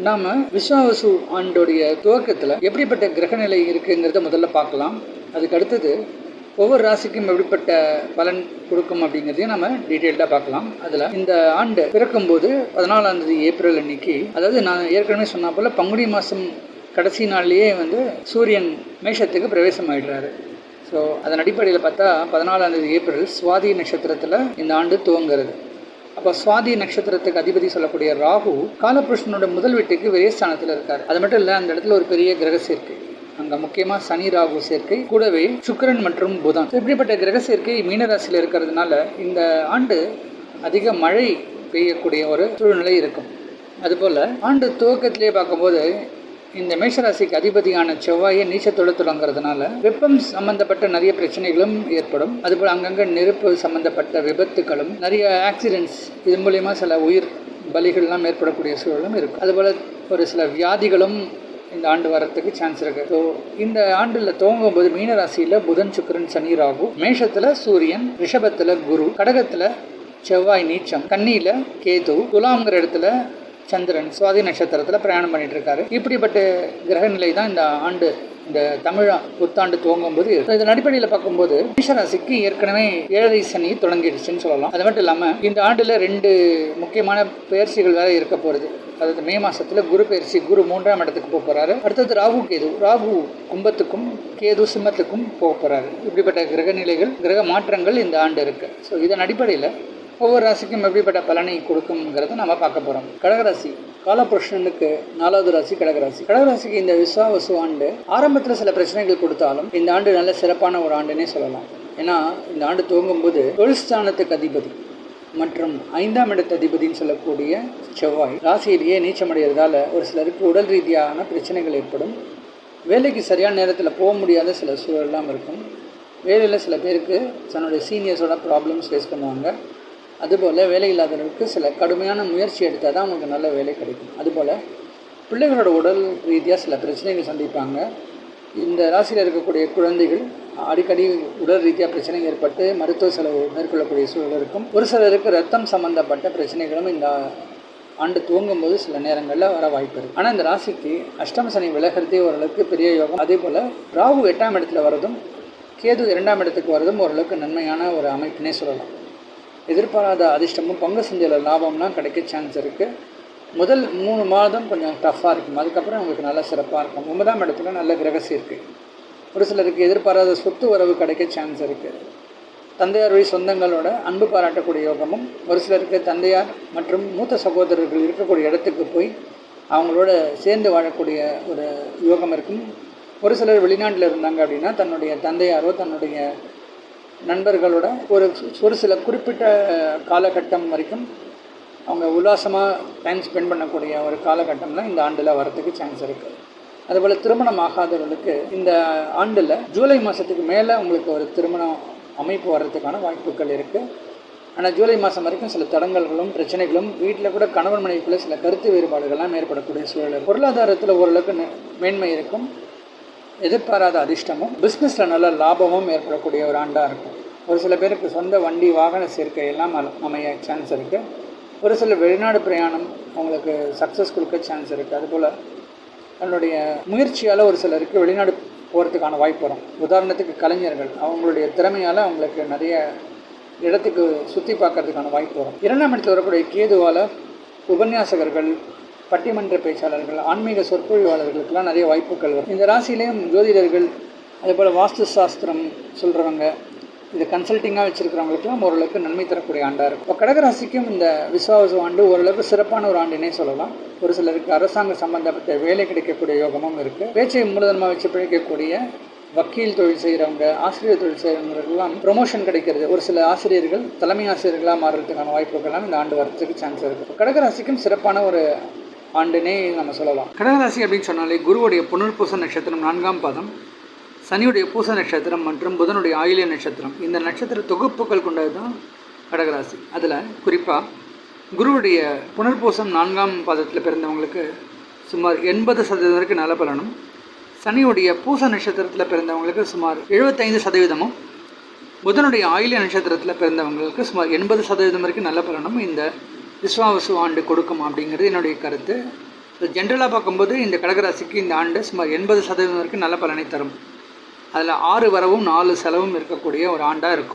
நாம் விஸ்வாவசு ஆண்டோடைய துவக்கத்தில் எப்படிப்பட்ட கிரகநிலை இருக்குங்கிறத முதல்ல பார்க்கலாம். அதுக்கு அடுத்தது ஒவ்வொரு ராசிக்கும் எப்படிப்பட்ட பலன் கொடுக்கும் அப்படிங்கிறதையும் நம்ம டீட்டெயில்டாக பார்க்கலாம். அதில் இந்த ஆண்டு பிறக்கும்போது 14ஆம் தேதி ஏப்ரல் அன்னைக்கு, அதாவது நான் ஏற்கனவே சொன்ன போல் பங்குனி மாதம் கடைசி நாள்லேயே சூரியன் மேஷத்துக்கு பிரவேசம் ஆகிடுறாரு. ஸோ அதன் அடிப்படையில் பார்த்தா 14ஆம் தேதி ஏப்ரல் சுவாதி நட்சத்திரத்தில் இந்த ஆண்டு துவங்கிறது. அப்போ சுவாதி நட்சத்திரத்துக்கு அதிபதி சொல்லக்கூடிய ராகு காலபுருஷனோட முதல் வீட்டுக்கு விரயஸ்தானத்தில் இருக்கார். அது மட்டும் இல்லை, அந்த இடத்துல ஒரு பெரிய கிரக சேர்க்கை, அங்கே முக்கியமாக சனி ராகு சேர்க்கை, கூடவே சுக்கிரன் மற்றும் புதன். இப்படிப்பட்ட கிரக சேர்க்கை மீனராசியில் இருக்கிறதுனால இந்த ஆண்டு அதிக மழை பெய்யக்கூடிய ஒரு சூழ்நிலை இருக்கும். அதுபோல் ஆண்டு துவக்கத்திலே பார்க்கும்போது இந்த மேஷராசிக்கு அதிபதியான செவ்வாயை நீச்சத்தோடு தொடங்குறதுனால வெப்பம் சம்பந்தப்பட்ட நிறைய பிரச்சனைகளும் ஏற்படும். அதுபோல் அங்கங்கே நெருப்பு சம்பந்தப்பட்ட விபத்துகளும் நிறைய ஆக்சிடென்ட்ஸ், இது மூலயமா சில உயிர் பலிகள்லாம் ஏற்படக்கூடிய சூழலும் இருக்கும். அதுபோல் ஒரு சில வியாதிகளும் இந்த ஆண்டு வரத்துக்கு சான்ஸ் இருக்குது. ஸோ இந்த ஆண்டில் துவங்கும் போது மீனராசியில் புதன் சுக்கிரன் சனி ராகு, மேஷத்தில் சூரியன், ரிஷபத்தில் குரு, கடகத்தில் செவ்வாய் நீச்சம், கன்னியில் கேது, துலாம்ங்கிற இடத்துல சந்திரன் சுவாதி நட்சத்திரத்தில் பிரயாணம் பண்ணிட்டு இருக்காரு. இப்படிப்பட்ட கிரக நிலை தான் இந்த ஆண்டு, இந்த தமிழ் புத்தாண்டு துவங்கும் போது. இதன் அடிப்படையில் பார்க்கும்போது மேஷராசிக்கு ஏற்கனவே 7 சனி தொடங்கிடுச்சுன்னு சொல்லலாம். அது மட்டும் இல்லாமல் இந்த ஆண்டில் 2 முக்கியமான பயிற்சிகள் வேற இருக்க போகிறது. அதாவது மே மாதத்தில் குரு பயிற்சி, குரு 3ஆம் இடத்துக்கு போக போகிறாரு. அடுத்தது ராகு கேது, ராகு கும்பத்துக்கும் கேது சிம்மத்துக்கும் போக போகிறாரு. இப்படிப்பட்ட கிரக நிலைகள், கிரக மாற்றங்கள் இந்த ஆண்டு இருக்குது. ஸோ இதன் அடிப்படையில் ஒவ்வொரு ராசிக்கும் எப்படிப்பட்ட பலனை கொடுக்குங்கிறத நம்ம பார்க்க போகிறோம். கடகராசி காலபுருஷனுக்கு 4வது ராசி கடகராசி. கடகராசிக்கு இந்த விஸ்வாவசு ஆண்டு ஆரம்பத்தில் சில பிரச்சனைகள் கொடுத்தாலும் இந்த ஆண்டு நல்ல சிறப்பான ஒரு ஆண்டுன்னே சொல்லலாம். ஏன்னா இந்த ஆண்டு துவங்கும்போது தொழில்ஸ்தானத்துக்கு அதிபதி மற்றும் 5ஆம் இடத்து அதிபதினு சொல்லக்கூடிய செவ்வாய் ராசியிலேயே நீச்சமடைகிறதால ஒரு சிலருக்கு உடல் ரீதியான பிரச்சனைகள் ஏற்படும். வேலைக்கு சரியான நேரத்தில் போக முடியாத சில சூழலாம் இருக்கும். வேலையில் சில பேருக்கு தன்னுடைய சீனியர்ஸோட ப்ராப்ளம்ஸ் ஃபேஸ் பண்ணுவாங்க. அதுபோல் வேலை இல்லாதவர்களுக்கு சில கடுமையான முயற்சி எடுத்தால் தான் அவங்களுக்கு நல்ல வேலை கிடைக்கும். அதுபோல் பிள்ளைகளோட உடல் ரீதியாக சில பிரச்சனைகள் சந்திப்பாங்க. இந்த ராசியில் இருக்கக்கூடிய குழந்தைகள் அடிக்கடி உடல் ரீதியாக பிரச்சனை ஏற்பட்டு மருத்துவ செலவு மேற்கொள்ளக்கூடிய சூழல் இருக்கும். ஒரு சிலருக்கு ரத்தம் சம்மந்தப்பட்ட பிரச்சனைகளும் இந்த ஆண்டு துவங்கும் போது சில நேரங்களில் வர வாய்ப்பு இருக்குது. ஆனால் இந்த ராசிக்கு அஷ்டம சனி விலகிறதே ஓரளவுக்கு பெரிய யோகம். அதே போல் ராகு 8ஆம் இடத்துல வரதும் கேது 2ஆம் இடத்துக்கு வரதும் ஓரளவுக்கு நன்மையான ஒரு அமைப்புனே சொல்லலாம். எதிர்பாராத அதிர்ஷ்டமும் பங்கு சந்தையில் லாபம்லாம் கிடைக்க சான்ஸ் இருக்குது. முதல் 3 மாதம் கொஞ்சம் டஃப்பாக இருக்கும். அதுக்கப்புறம் உங்களுக்கு நல்லா சிறப்பாக இருக்கும். 9ஆம் இடத்துல நல்ல கிரக சேர்க்கை. ஒரு சிலருக்கு எதிர்பாராத சொத்து வரவு கிடைக்க சான்ஸ் இருக்குது. தந்தையார் வழி சொந்தங்களோட அன்பு பாராட்டக்கூடிய யோகமும், ஒரு சிலருக்கு தந்தையார் மற்றும் மூத்த சகோதரர்கள் இருக்கக்கூடிய இடத்துக்கு போய் அவங்களோட சேர்ந்து வாழக்கூடிய ஒரு யோகம் இருக்கும். ஒரு சிலர் வெளிநாட்டில் இருந்தாங்க அப்படின்னா தன்னுடைய தந்தையாரோ தன்னுடைய நண்பர்களோட ஒரு சில குறிப்பிட்ட காலகட்டம் வரைக்கும் அவங்க உல்லாசமாக டைம் ஸ்பெண்ட் பண்ணக்கூடிய ஒரு காலகட்டம்லாம் இந்த ஆண்டில் வரத்துக்கு சான்ஸ் இருக்குது. அதுபோல் திருமணம் ஆகாதவர்களுக்கு இந்த ஆண்டில் ஜூலை மாதத்துக்கு மேலே உங்களுக்கு ஒரு திருமணம் அமைப்பு வர்றதுக்கான வாய்ப்புகள் இருக்குது. ஆனால் ஜூலை மாதம் வரைக்கும் சில தடங்கல்களும் பிரச்சனைகளும், வீட்டில் கூட கணவன் மனைவிக்குள்ளே சில கருத்து வேறுபாடுகள்லாம் ஏற்படக்கூடிய சூழல். பொருளாதாரத்தில் ஓரளவுக்கு மேன்மை இருக்கும். எதிர்பாராத அதிர்ஷ்டமும் பிஸ்னஸில் நல்ல லாபமும் ஏற்படக்கூடிய ஒரு ஆண்டாக இருக்கும். ஒரு சில பேருக்கு சொந்த வண்டி வாகன சேர்க்கை எல்லாம் அமைய சான்ஸ் இருக்குது. ஒரு சில வெளிநாடு பிரயாணம் அவங்களுக்கு சக்ஸஸ் கொடுக்க சான்ஸ் இருக்குது. அதுபோல் தன்னுடைய முயற்சியால் ஒரு சிலருக்கு வெளிநாடு போகிறதுக்கான வாய்ப்பு வரும். உதாரணத்துக்கு கலைஞர்கள் அவங்களுடைய திறமையால் அவங்களுக்கு நிறைய இடத்துக்கு சுற்றி பார்க்கறதுக்கான வாய்ப்பு வரும். 2ஆம் இடத்தில் வரக்கூடிய கேதுவால் உபன்யாசகர்கள், பட்டிமன்ற பேச்சாளர்கள், ஆன்மீக சொற்பொழிவாளர்களுக்கெல்லாம் நிறைய வாய்ப்புகள் வரும். இந்த ராசியிலையும் ஜோதிடர்கள், அதேபோல் வாஸ்து சாஸ்திரம் சொல்கிறவங்க, இது கன்சல்ட்டிங்காக வச்சுருக்கிறவங்களுக்குலாம் ஓரளவுக்கு நன்மை தரக்கூடிய ஆண்டாக இருக்கும். இப்போ கடகராசிக்கும் இந்த விஸ்வாவசு ஆண்டு ஓரளவுக்கு சிறப்பான ஒரு ஆண்டுன்னே சொல்லலாம். ஒரு சிலருக்கு அரசாங்க சம்பந்தப்பட்ட வேலை கிடைக்கக்கூடிய யோகமும் இருக்குது. பேச்சை மூலதனமாக வச்சு பிழைக்கக்கூடிய வக்கீல் தொழில் செய்கிறவங்க, ஆசிரியர் தொழில் செய்கிறவங்களுக்கெல்லாம் ப்ரொமோஷன் கிடைக்கிறது. ஒரு சில ஆசிரியர்கள் தலைமை ஆசிரியர்களாக மாறுறதுக்கான வாய்ப்புகள்லாம் இந்த ஆண்டு வரத்துக்கு சான்ஸ் இருக்குது. கடகராசிக்கும் சிறப்பான ஒரு ஆண்டுனே நம்ம சொல்லலாம். கடகராசி அப்படின்னு சொன்னாலே குருவுடைய புனர்பூச நட்சத்திரம் 4ஆம் பாதம், சனியுடைய பூச நட்சத்திரம் மற்றும் புதனுடைய ஆயில்ய நட்சத்திரம், இந்த நட்சத்திர தொகுப்புகள் கொண்டது தான் கடகராசி. அதில் குறிப்பாக குருவுடைய புனர்பூசம் 4ஆம் பாதத்தில் பிறந்தவங்களுக்கு சுமார் 80% வரைக்கும் நல்ல பலனும், சனியுடைய பூச நட்சத்திரத்தில் பிறந்தவங்களுக்கு சுமார் 75%, புதனுடைய ஆயில்ய நட்சத்திரத்தில் பிறந்தவங்களுக்கு சுமார் 80% வரைக்கும் நல்ல பலனும் இந்த விஸ்வாவசு ஆண்டு கொடுக்கும் அப்படிங்கிறது என்னுடைய கருத்து. ஸோ ஜென்ரலாக பார்க்கும்போது இந்த கடகராசிக்கு இந்த ஆண்டு சுமார் 80% வரைக்கும் நல்ல பலனை தரும். அதில் 6 வரவும் 4 செலவும் இருக்கக்கூடிய ஒரு ஆண்டாக இருக்கும்.